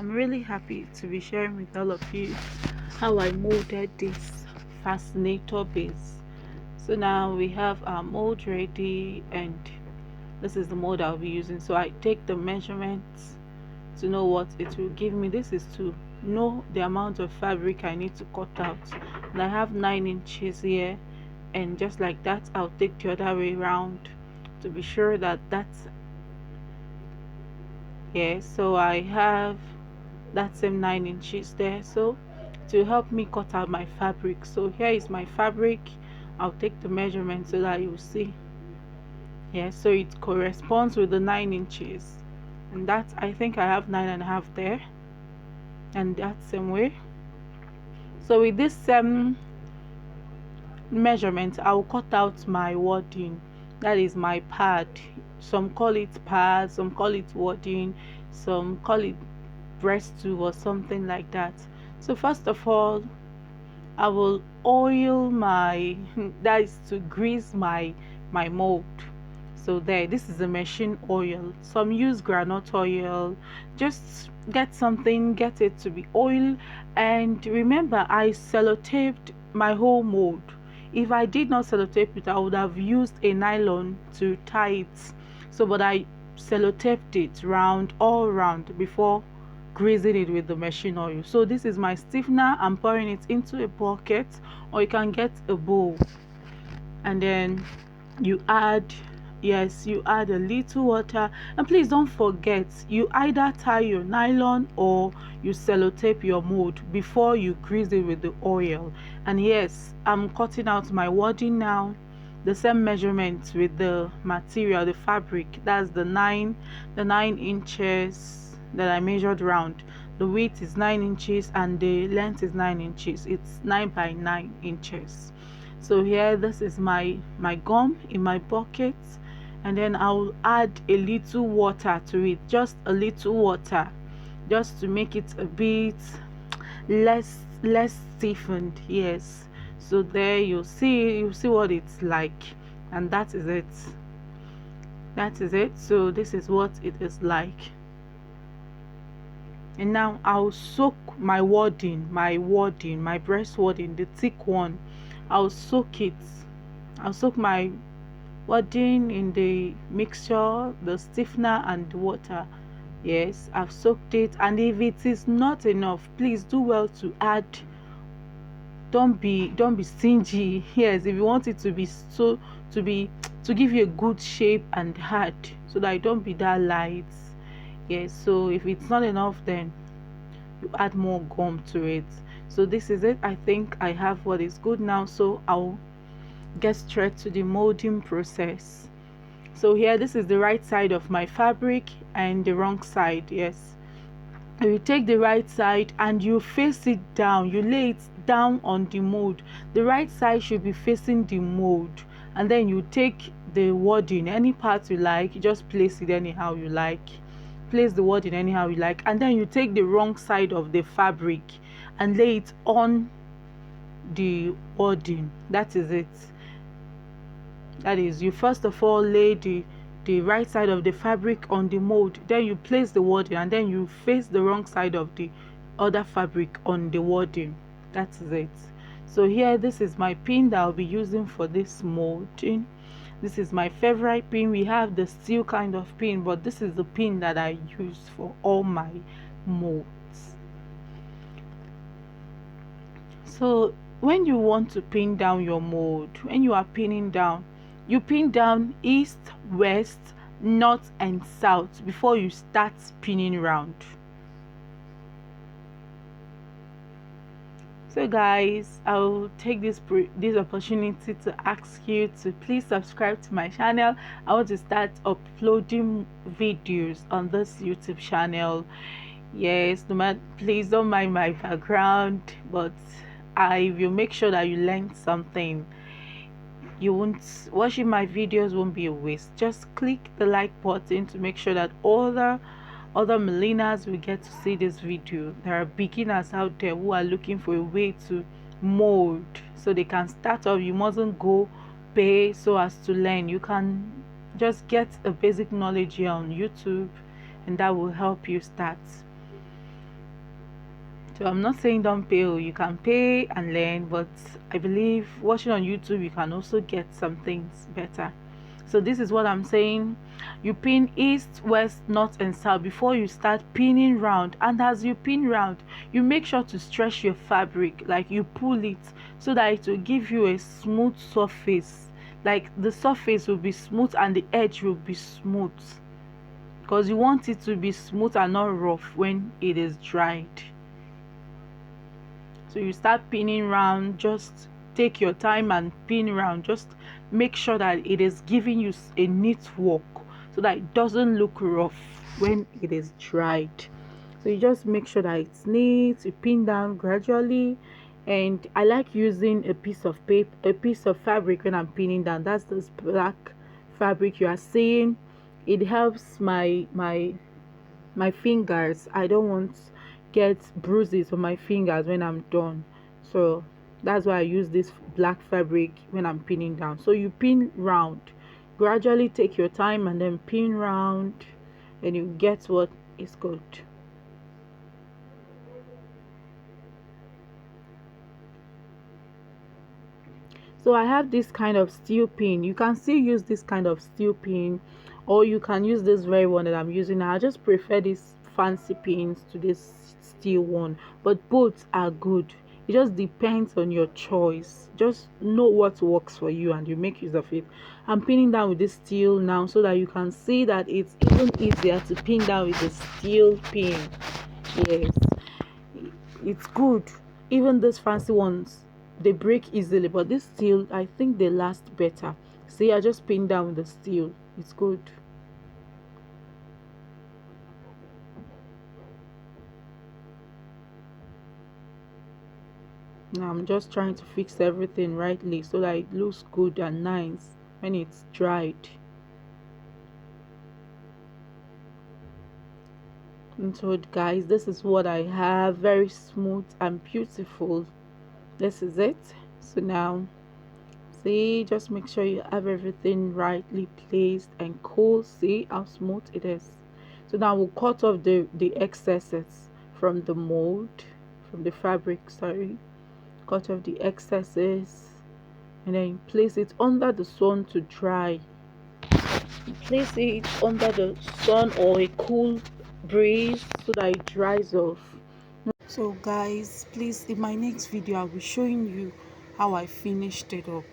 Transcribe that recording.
I'm really happy to be sharing with all of you how I molded this fascinator base. So now we have our mold ready, and this is the mold I'll be using. So I take the measurements to know what it will give me. This is to know the amount of fabric I need to cut out, and I have 9 inches here, and just like that I'll take the other way around to be sure that that's here. So I have that same 9 inches there, so to help me cut out my fabric. So here is my fabric. I'll take the measurement so that you see. Yeah, so it corresponds with the 9 inches, and that I think I have 9.5 there, and that same way. So with this measurement, I'll cut out my wording, that is my pad. Some call it pad, some call it wording, some call it breast tube or something like that. So first of all, I will oil my that is to grease my mold. So there, this is a machine oil. Some use groundnut oil. Just get something, get it to be oil. And remember, I sellotaped my whole mold. If I did not sellotape it, I would have used a nylon to tie it. So but I sellotaped it round, all round, before greasing it with the machine oil. So this is my stiffener. I'm pouring it into a bucket, or you can get a bowl, and then you add, yes, you add a little water. And please don't forget, you either tie your nylon or you sellotape your mold before you grease it with the oil. And yes, I'm cutting out my wording now, the same measurement with the material, the fabric. That's the 9 inches that I measured round. The width is 9 inches and the length is 9 inches. It's 9 by 9 inches. So here, this is my gum in my bucket, and then I'll add a little water to it, just a little water, just to make it a bit less stiffened. Yes, so there you see what it's like, and that is it. So this is what it is like. And now I'll soak my wording, my breast wording, the thick one. I'll soak my wording in the mixture, the stiffener and the water. Yes, I've soaked it. And if it is not enough, please do well to add. Don't be stingy. Yes, if you want it to be to give you a good shape and hard, so that it don't be that light. Yes, so if it's not enough, then you add more gum to it. So this is it. I think I have what is good now, so I'll get straight to the molding process. So here, this is the right side of my fabric and the wrong side. Yes, you take the right side and you face it down, you lay it down on the mold. The right side should be facing the mold, and then you take the wording, any part you like, you just place it anyhow you like. Place the wording anyhow you like, and then you take the wrong side of the fabric and lay it on the wording. That is it. That is, you first of all lay the right side of the fabric on the mold, then you place the wording, and then you face the wrong side of the other fabric on the wording. That is it. So here, this is my pin that I'll be using for this molding. This is my favorite pin. We have the steel kind of pin, but this is the pin that I use for all my molds. So when you want to pin down your mold, when you are pinning down, you pin down east, west, north and south before you start pinning round. So guys, I'll take this opportunity to ask you to please subscribe to my channel. I want to start uploading videos on this YouTube channel. Yes, no matter, please don't mind my background, but I will make sure that you learn something. You won't, watching my videos won't be a waste. Just click the like button to make sure that other millennials will get to see this video. There are beginners out there who are looking for a way to mold so they can start off. You mustn't go pay so as to learn. You can just get a basic knowledge here on YouTube, and that will help you start. So I'm not saying don't pay, oh, you can pay and learn, but I believe watching on YouTube you can also get some things better. So this is what I'm saying. You pin east, west, north and south before you start pinning round, and as you pin round you make sure to stretch your fabric, like you pull it so that it will give you a smooth surface, like the surface will be smooth and the edge will be smooth, because you want it to be smooth and not rough when it is dried. So you start pinning round, just take your time and pin round, just make sure that it is giving you a neat work so that it doesn't look rough when it is dried. So you just make sure that it's neat, you pin down gradually. And I like using a piece of paper, a piece of fabric when I'm pinning down. That's this black fabric you are seeing. It helps my fingers. I don't want get bruises on my fingers when I'm done, so that's why I use this black fabric when I'm pinning down. So you pin round, gradually take your time and then pin round, and you get what is good. So I have this kind of steel pin. You can still use this kind of steel pin, or you can use this very one that I'm using now. I just prefer these fancy pins to this steel one, but both are good. It just depends on your choice. Just know what works for you and you make use of it. I'm pinning down with this steel now so that you can see that it's even easier to pin down with the steel pin. Yes, it's good. Even these fancy ones, they break easily, but this steel, I think they last better. See, I just pinned down the steel. It's good. Now I'm just trying to fix everything rightly so that it looks good and nice when it's dried. And so guys, this is what I have, very smooth and beautiful. This is it. So now, see, just make sure you have everything rightly placed and cool. See how smooth it is. So now we'll cut off the excesses from the mold, from the fabric, sorry. Cut off the excesses and then place it under the sun to dry. Place it under the sun or a cool breeze so that it dries off. So guys, please, in my next video I'll be showing you how I finished it up.